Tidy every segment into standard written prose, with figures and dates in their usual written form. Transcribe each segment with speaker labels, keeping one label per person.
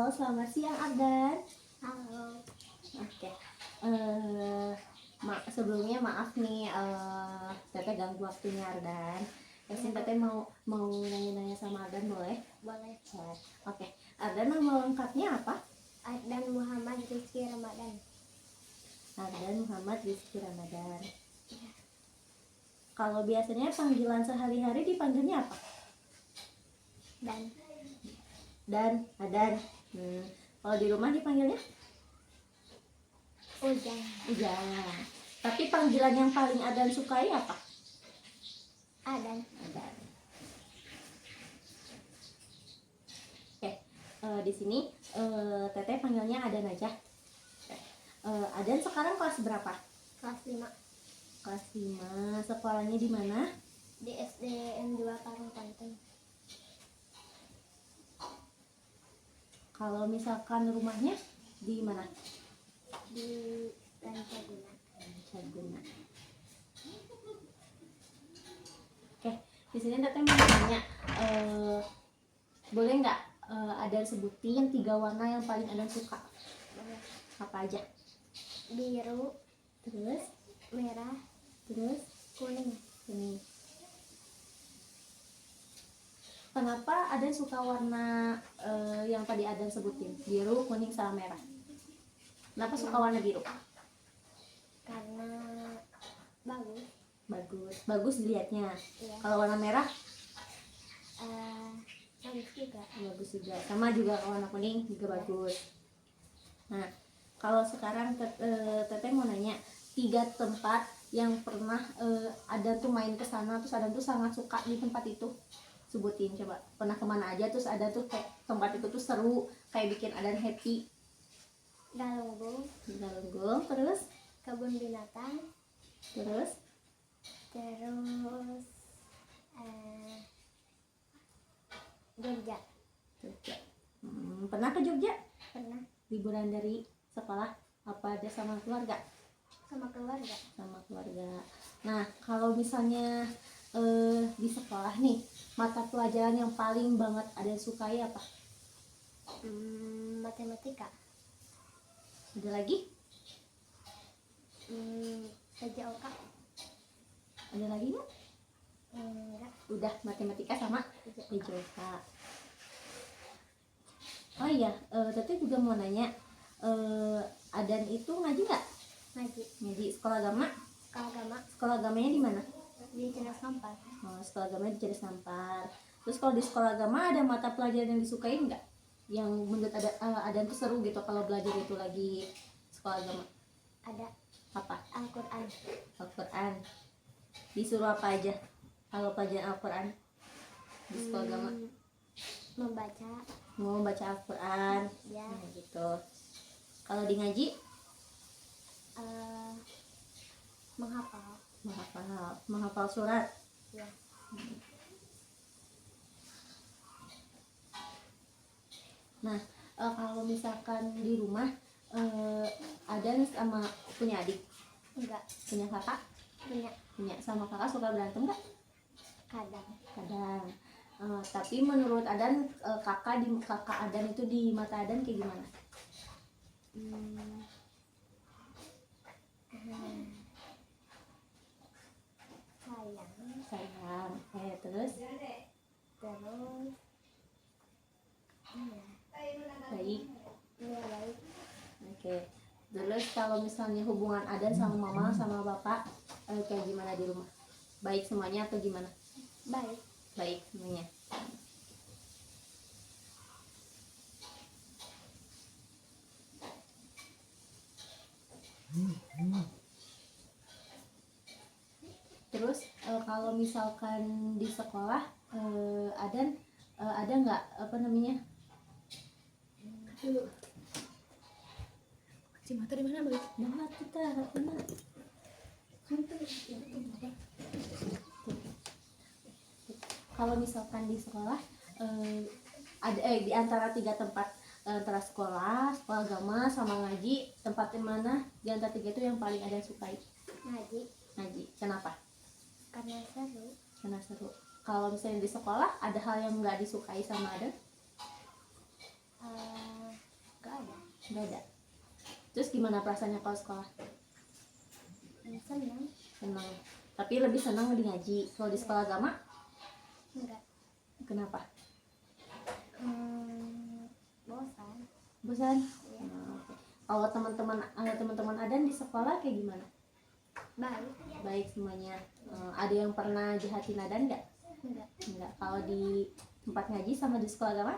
Speaker 1: selamat siang Ardan.
Speaker 2: Halo.
Speaker 1: Oke. Sebelumnya maaf nih, Teteh ganggu waktunya Ardan. Terus Teteh mau nanya-nanya sama Ardan, boleh?
Speaker 2: Boleh.
Speaker 1: Oke. Ardan nama lengkapnya apa?
Speaker 2: Ardan Muhammad Rizky Ramadan.
Speaker 1: Ardan Muhammad Rizky Ramadan. Kalau biasanya panggilan sehari-hari dipanggilnya apa? Dan Adan. Kalau di rumah dipanggilnya?
Speaker 2: Ujang.
Speaker 1: Tapi panggilan yang paling Adan sukai apa?
Speaker 2: Adan.
Speaker 1: Oke. Di sini Teteh panggilnya Adan aja. Adan sekarang kelas berapa?
Speaker 2: Kelas 5.
Speaker 1: Kelas 5. Sekolahnya di mana?
Speaker 2: Di SDN 2 Parung Pantai.
Speaker 1: Kalau misalkan rumahnya di mana?
Speaker 2: Di Rancaguna.
Speaker 1: Oke, di sini Teteh mau nanya, boleh nggak Adan sebutin 3 warna yang paling Adan suka?
Speaker 2: Boleh.
Speaker 1: Apa aja?
Speaker 2: Biru,
Speaker 1: Terus,
Speaker 2: merah, kuning.
Speaker 1: ini. Kenapa Adan suka warna yang tadi Adan sebutin? Biru, kuning, sama merah. Kenapa suka warna biru?
Speaker 2: Karena
Speaker 1: Bagus dilihatnya.
Speaker 2: Iya.
Speaker 1: Kalau warna merah?
Speaker 2: Bagus juga.
Speaker 1: Sama juga warna kuning juga bagus. Nah, kalau sekarang Teteh mau nanya 3 tempat yang pernah Adan tuh main ke sana, terus Adan tuh sangat suka di tempat itu. Sebutin coba. Pernah kemana aja, terus Adan tuh kayak tempat itu tuh seru, kayak bikin Adan happy.
Speaker 2: Galunggung,
Speaker 1: terus
Speaker 2: kebun binatang,
Speaker 1: terus
Speaker 2: Jogja.
Speaker 1: Pernah ke Jogja?
Speaker 2: Pernah.
Speaker 1: Liburan dari sekolah apa ada sama keluarga?
Speaker 2: Sama keluarga.
Speaker 1: Nah, kalau misalnya di sekolah nih, mata pelajaran yang paling banget Adan sukai apa?
Speaker 2: Matematika.
Speaker 1: Ada lagi?
Speaker 2: PJOK.
Speaker 1: Ada lagi nggak?
Speaker 2: Enggak.
Speaker 1: Udah, matematika sama PJOK. Oh iya, Teteh juga mau nanya, Adan itu ngaji nggak? Ngaji. Sekolah agama? Sekolah agamanya di mana?
Speaker 2: Di Cinas Nampar.
Speaker 1: Sekolah agamanya di Cinas Nampar. Terus kalau di sekolah agama ada mata pelajaran yang disukai nggak? Yang menurut Adan tuh seru gitu kalau belajar itu lagi sekolah agama?
Speaker 2: Ada.
Speaker 1: Apa?
Speaker 2: Al-Quran.
Speaker 1: Disuruh apa aja kalau pelajaran Al-Quran di sekolah agama? Membaca Al-Quran
Speaker 2: Ya.
Speaker 1: Nah, gitu. Kalau di ngaji? Menghafal surat.
Speaker 2: Ya.
Speaker 1: Nah, kalau misalkan di rumah Adan sama punya adik?
Speaker 2: Enggak.
Speaker 1: Punya kakak? Punya. Sama kakak suka berantem nggak? Kadang. Tapi menurut Adan, kakak Adan itu di mata Adan kayak gimana? Sayang. Terus? Baik. Oke. Terus kalau misalnya hubungan Adan sama mama sama bapak kayak gimana di rumah? Baik semuanya atau gimana? Baik semuanya. Terus kalau misalkan di sekolah Adan ada nggak kacamata di mana baik banget kita kalau misalkan di sekolah ada di antara 3 tempat, antara sekolah agama sama ngaji, tempat yang mana di antara 3 itu yang paling Adan sukai? Ngaji. Kenapa?
Speaker 2: Karena
Speaker 1: seru. Kalau misalnya di sekolah ada hal yang nggak disukai sama Adan? Nggak ada. Terus gimana perasaannya kalau sekolah?
Speaker 2: Senang.
Speaker 1: Senang. Tapi lebih senang di ngaji. Kalau di sekolah agama?
Speaker 2: Enggak.
Speaker 1: Kenapa?
Speaker 2: Bosan.
Speaker 1: Bosan?
Speaker 2: Ya.
Speaker 1: Oke. Kalau teman-teman Adan di sekolah kayak gimana?
Speaker 2: Baik.
Speaker 1: Baik semuanya. Ada yang pernah jahatin Adan nggak?
Speaker 2: Enggak.
Speaker 1: Enggak. Kalau di tempat ngaji sama di sekolah agama?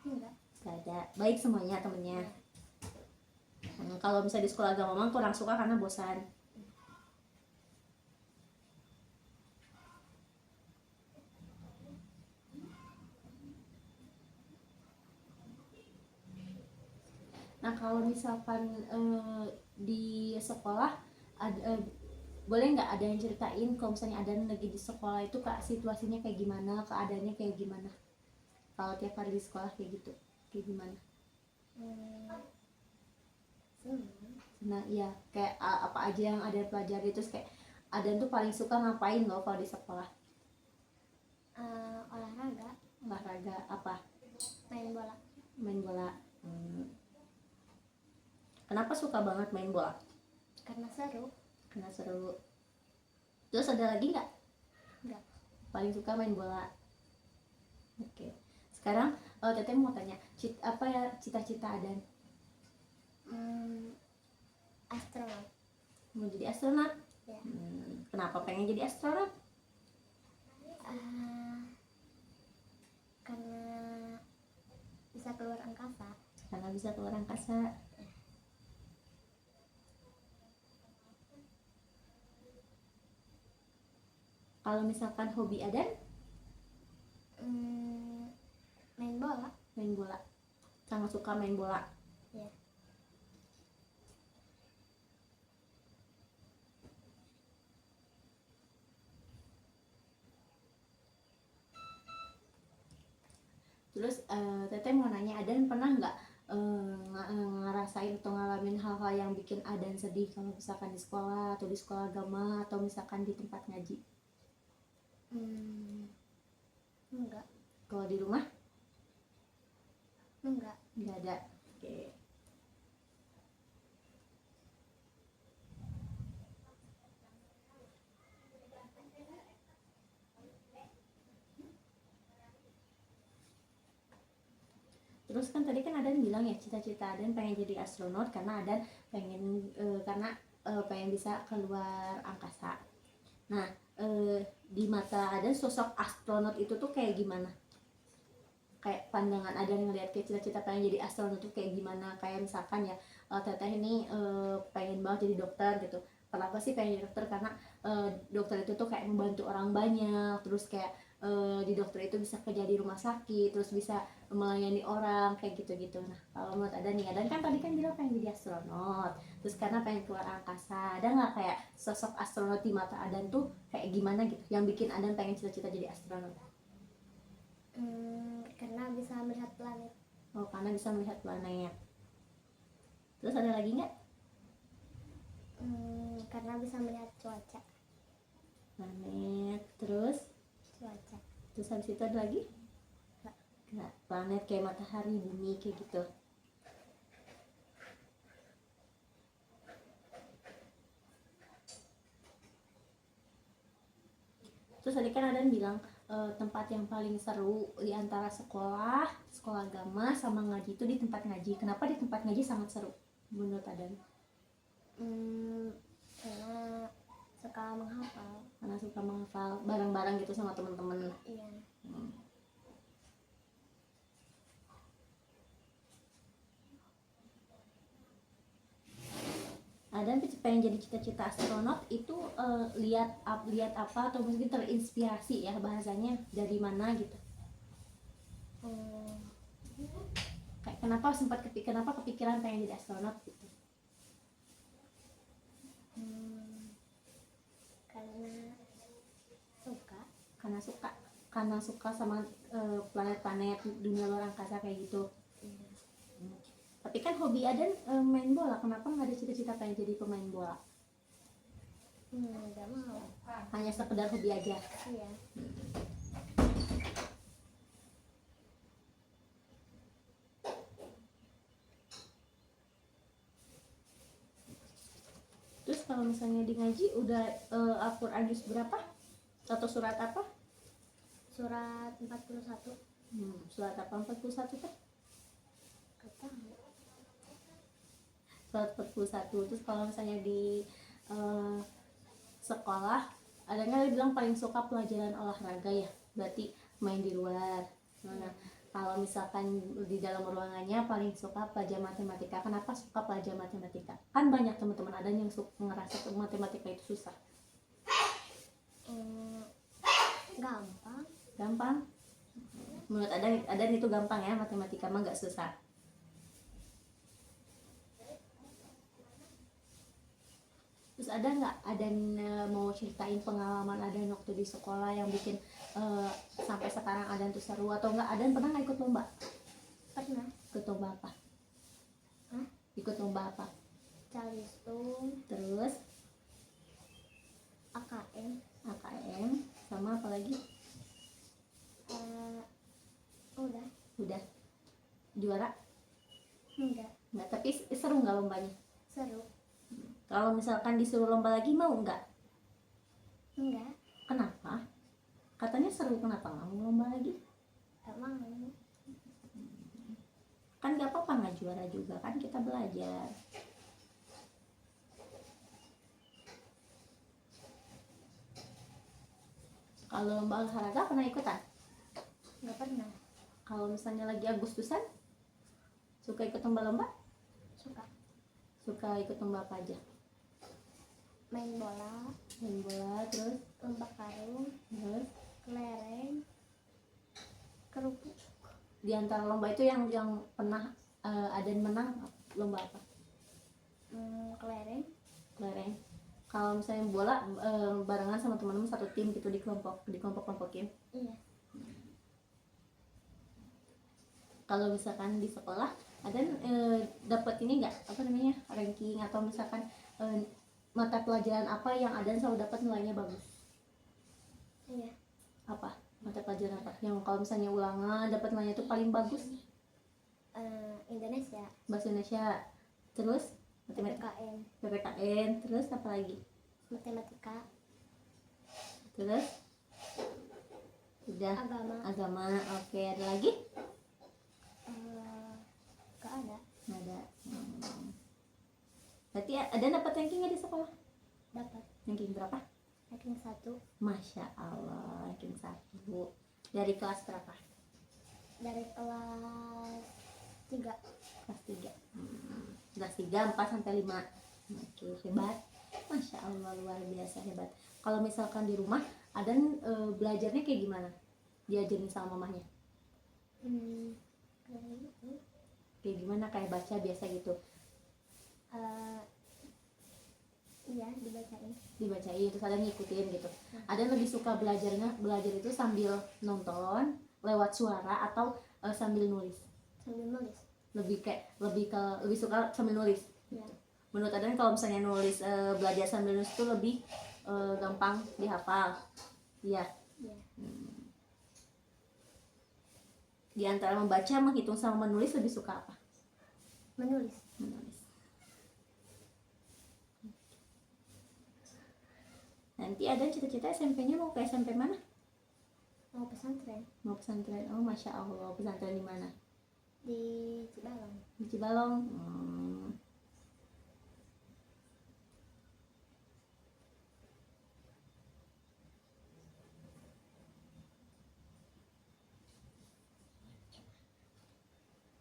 Speaker 2: Enggak.
Speaker 1: Nggak ada. Baik semuanya temennya. Kalau misalnya di sekolah agama memang kurang suka karena bosan. Nah kalau misalkan di sekolah boleh nggak ada yang ceritain kalau misalnya ada lagi di sekolah itu kak situasinya kayak gimana, keadaannya kayak gimana? Kalau tiap hari di sekolah kayak gitu, kayak gimana?
Speaker 2: Senang.
Speaker 1: Nah iya, kayak apa aja yang ada pelajari terus kayak ada tuh paling suka ngapain loh kalau di sekolah?
Speaker 2: Olahraga.
Speaker 1: Olahraga apa?
Speaker 2: Main bola.
Speaker 1: Main bola. Kenapa suka banget main bola?
Speaker 2: Karena seru.
Speaker 1: Karena seru. Terus ada lagi nggak?
Speaker 2: Enggak.
Speaker 1: Paling suka main bola. Oke. Sekarang Teteh mau tanya, apa ya cita-cita Adan?
Speaker 2: Astronot.
Speaker 1: Mau jadi astronot?
Speaker 2: Ya.
Speaker 1: Kenapa pengen jadi astronot?
Speaker 2: Karena bisa keluar angkasa.
Speaker 1: Karena bisa keluar angkasa. Kalau misalkan hobi Adan?
Speaker 2: Main bola.
Speaker 1: Main bola. Sangat suka main bola.
Speaker 2: Ya.
Speaker 1: Terus Teteh mau nanya, Adan pernah nggak ngerasain atau ngalamin hal-hal yang bikin Adan sedih kalau misalkan di sekolah atau di sekolah agama atau misalkan di tempat ngaji?
Speaker 2: Enggak.
Speaker 1: Kalau di rumah?
Speaker 2: Enggak.
Speaker 1: Nggak ada. Oke. Terus kan tadi kan Adan bilang ya cita-cita Adan pengen jadi astronot karena Adan pengen pengen bisa keluar angkasa. Nah di mata Adan sosok astronot itu tuh kayak gimana? Kayak pandangan Adan ngelihat kayak cita-cita pengen jadi astronot tuh kayak gimana? Kayak misalkan ya Teteh ini pengen banget jadi dokter gitu. Kenapa sih pengen jadi dokter? Karena dokter itu tuh kayak membantu orang banyak, terus kayak di dokter itu bisa kerja di rumah sakit, terus bisa melayani orang kayak gitu-gitu. Nah kalau menurut Adan nih, Adan kan tadi kan bilang pengen jadi astronot, terus karena pengen keluar angkasa, ada nggak kayak sosok astronot di mata Adan tuh kayak gimana gitu yang bikin Adan pengen cita-cita jadi astronot?
Speaker 2: Karena bisa melihat planet.
Speaker 1: Oh karena bisa melihat planet. Terus ada lagi nggak?
Speaker 2: Karena bisa melihat cuaca.
Speaker 1: Planet, terus
Speaker 2: Cuaca.
Speaker 1: habis itu ada lagi? Nggak, planet kayak matahari, bumi kayak gitu. Terus tadi kan Adan bilang tempat yang paling seru di antara sekolah agama sama ngaji itu di tempat ngaji. Kenapa di tempat ngaji sangat seru menurut Adan?
Speaker 2: Karena suka menghafal.
Speaker 1: Karena suka menghafal bareng-bareng gitu sama teman-teman.
Speaker 2: Iya.
Speaker 1: Adan pengen jadi cita-cita astronot itu lihat apa atau mungkin terinspirasi ya bahasanya dari mana gitu? Kayak kenapa kepikiran pengen jadi astronot gitu? Karena suka sama planet-planet dunia luar angkasa kayak gitu. Tapi kan hobi Adan main bola, kenapa nggak ada cita-cita pengen jadi pemain bola?
Speaker 2: Nggak mau.
Speaker 1: Hanya sekedar hobi aja.
Speaker 2: Iya.
Speaker 1: kalau misalnya di ngaji udah Al-Quran juz berapa? Atau surat apa?
Speaker 2: Surat 41.
Speaker 1: Surat apa 41 teh?
Speaker 2: Kata
Speaker 1: Surat 41. Terus kalau misalnya di sekolah ada nggak bilang paling suka pelajaran olahraga ya? Berarti main di luar. Nah, kalau misalkan di dalam ruangannya paling suka pelajaran matematika. Kenapa suka pelajaran matematika? Kan banyak teman-teman ada yang ngerasa matematika itu susah.
Speaker 2: gampang.
Speaker 1: Gampang? Menurut ada itu gampang ya, matematika mah nggak susah. Terus ada nggak mau ceritain pengalaman Adan waktu di sekolah yang bikin sampai sekarang Adan tuh seru, atau nggak Adan pernah nggak ikut lomba?
Speaker 2: Pernah.
Speaker 1: Ikut lomba apa?
Speaker 2: Hah?
Speaker 1: Ikut lomba apa?
Speaker 2: Calistung,
Speaker 1: Terus
Speaker 2: AKM.
Speaker 1: AKM sama apa lagi?
Speaker 2: Udah.
Speaker 1: Juara?
Speaker 2: Enggak.
Speaker 1: Nggak, tapi seru nggak lombanya?
Speaker 2: Seru.
Speaker 1: Kalau misalkan disuruh lomba lagi mau nggak?
Speaker 2: Enggak.
Speaker 1: Kenapa? Katanya seru, kenapa nggak mau lomba lagi?
Speaker 2: Gak mau.
Speaker 1: Kan nggak apa-apa nggak juara juga, kan kita belajar. Kalau lomba olahraga pernah ikutan?
Speaker 2: Gak pernah.
Speaker 1: Kalau misalnya lagi Agustusan suka ikut lomba-lomba?
Speaker 2: Suka.
Speaker 1: Suka ikut lomba apa aja?
Speaker 2: Main bola,
Speaker 1: Main bola, terus
Speaker 2: lomba karung, kelereng, kerupuk.
Speaker 1: di antara lomba itu yang pernah Adan menang lomba apa?
Speaker 2: Kelereng.
Speaker 1: Kelereng. Kalau misalnya bola barengan sama teman-teman satu tim gitu di kelompok-kelompokin.
Speaker 2: Iya.
Speaker 1: Kalau misalkan di sekolah Adan dapat ini nggak, apa namanya, ranking, atau misalkan mata pelajaran apa yang Adan selalu dapat nilainya bagus?
Speaker 2: Iya.
Speaker 1: Apa mata pelajaran apa yang kalau misalnya ulangan dapat nilainya tuh paling bagus?
Speaker 2: Indonesia.
Speaker 1: Bahasa Indonesia, terus matematika,
Speaker 2: PPKN.
Speaker 1: PPKN, terus apa lagi?
Speaker 2: Matematika.
Speaker 1: Terus udah agama. Oke, ada lagi?
Speaker 2: Gak ada.
Speaker 1: Nggak ada. Berarti ada dapat ranking nggak di sekolah?
Speaker 2: Dapat.
Speaker 1: Ranking berapa?
Speaker 2: Ranking 1
Speaker 1: Masya Allah, ranking 1. Dari kelas berapa?
Speaker 2: dari kelas 3.
Speaker 1: Kelas 3. Kelas 3, 4 sampai 5. Oke, hebat. Masya Allah, luar biasa hebat. Kalau misalkan di rumah Adan belajarnya kayak gimana? Diajarin sama mamanya? Kayak gimana, kayak baca biasa gitu?
Speaker 2: Iya, dibacain.
Speaker 1: Dibacain terus Adan ngikutin gitu. Adan lebih suka belajar itu sambil nonton lewat suara atau sambil nulis?
Speaker 2: Sambil nulis.
Speaker 1: Lebih suka sambil nulis.
Speaker 2: Ya.
Speaker 1: Menurut Adan kalau misalnya nulis, belajar sambil nulis itu lebih gampang dihafal. Iya.
Speaker 2: Ya.
Speaker 1: Di antara membaca, menghitung sama menulis lebih suka apa?
Speaker 2: Menulis.
Speaker 1: Menulis. Nanti Adan cita-cita SMP-nya mau ke SMP mana?
Speaker 2: Mau pesantren.
Speaker 1: Mau pesantren. Oh, Masya Allah, pesantren di mana?
Speaker 2: Di Cibalong.
Speaker 1: Di Cibalong.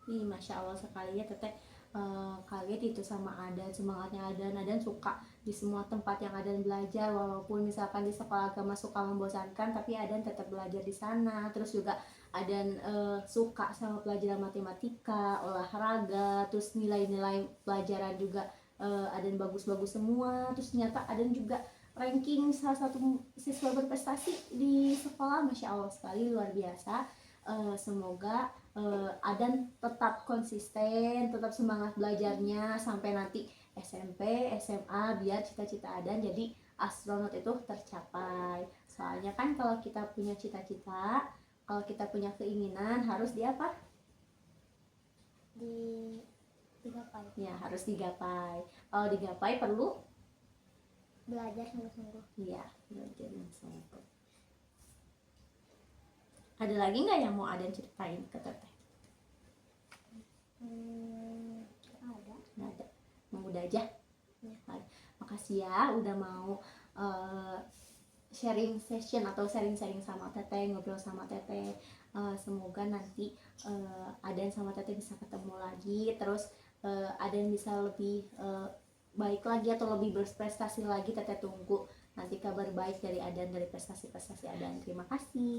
Speaker 1: Ih, Masya Allah sekali ya teteh. Kaget itu sama Adan, semangatnya Adan suka di semua tempat yang Adan belajar, walaupun misalkan di sekolah agama suka membosankan, tapi Adan tetap belajar di sana. Terus juga Adan suka sama pelajaran matematika, olahraga, terus nilai-nilai pelajaran juga Adan bagus-bagus semua. Terus ternyata Adan juga ranking salah satu siswa berprestasi di sekolah. Masya Allah sekali, luar biasa. Semoga Adan tetap konsisten, tetap semangat belajarnya sampai nanti SMP, SMA, biar cita-cita Adan jadi astronot itu tercapai. Soalnya kan kalau kita punya cita-cita, kalau kita punya keinginan, harus diapa?
Speaker 2: Digapai.
Speaker 1: Ya, harus digapai. Kalau digapai perlu
Speaker 2: belajar sungguh-sungguh.
Speaker 1: Iya, belajar yang sungguh. Ada lagi nggak yang mau Aden ceritain ke Teteh?
Speaker 2: Nggak ada.
Speaker 1: Nggak ada. Mau udah aja.
Speaker 2: Ya.
Speaker 1: Baik. Makasih ya udah mau sharing session atau sharing-sharing sama Teteh, ngobrol sama Teteh. Semoga nanti Aden sama Teteh bisa ketemu lagi, terus Aden bisa lebih baik lagi atau lebih berprestasi lagi. Teteh tunggu nanti kabar baik dari Aden, dari prestasi-prestasi Aden. Terima kasih.